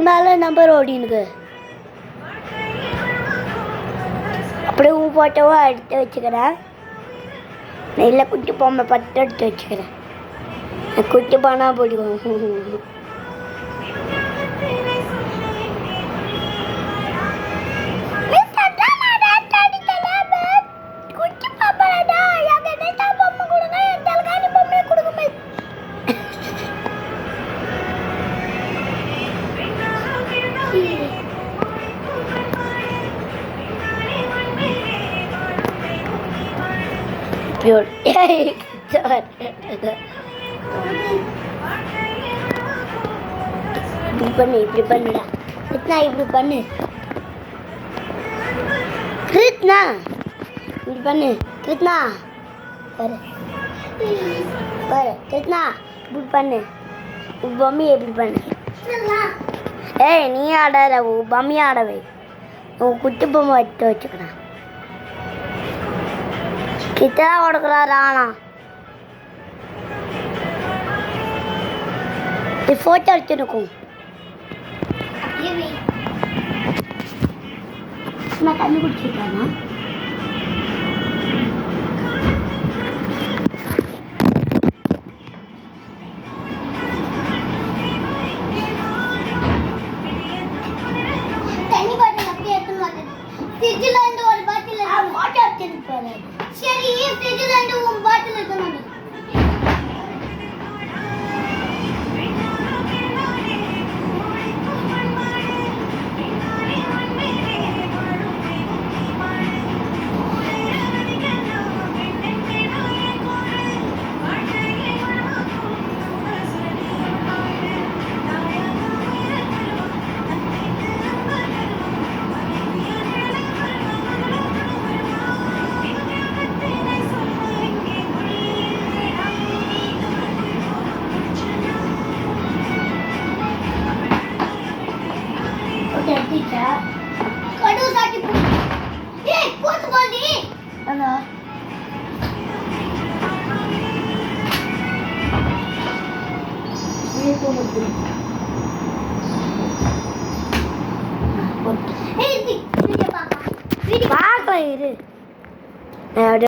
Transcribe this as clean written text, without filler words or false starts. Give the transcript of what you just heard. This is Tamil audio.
மேலே நம்பர் ஓடினுக்கு. அப்படியே போட்டோவா எடுத்து வச்சுக்கிறேன். இல்லை குட்டி பொம்மை பட்டு எடுத்து வச்சுக்கிறேன். குட்டி பானா பிடிக்கும். இப்படி பண்ணு, இப்படி பண்ணுடா கிருஷ்ணா, இப்படி பண்ணு கிருஷ்ணா, இப்படி பண்ணு கிருஷ்ணா, பாரு பாரு கிருஷ்ணா, இப்படி பண்ணு. பொம்மையை எப்படி பண்ணு. ஏய் நீ ஆடாத, பொம்மையை ஆடவை. உன் குட்டி பொம்மை எடுத்து வச்சுக்கிறேன். கிட்டா கொடுக்குறாரா? ஃபோட்டோ எடுத்துருக்கும். நான் தண்ணி குடிச்சிருக்கானா? தண்ணி பாட்டில் அப்படியே எடுத்து மாட்டேன். ஃப்ரிட்ஜில் இருந்து ஒரு பாட்டில் ஃபோட்டோ எடுத்துருப்பாரு. சரி, ஃப்ரிட்ஜில் இருந்து ஒரு பாட்டில் எடுத்து மாட்டேன். Kadu sakit. Kuat balik. Mana? Ini pun betul. Ini dia papa. Ini papa ini.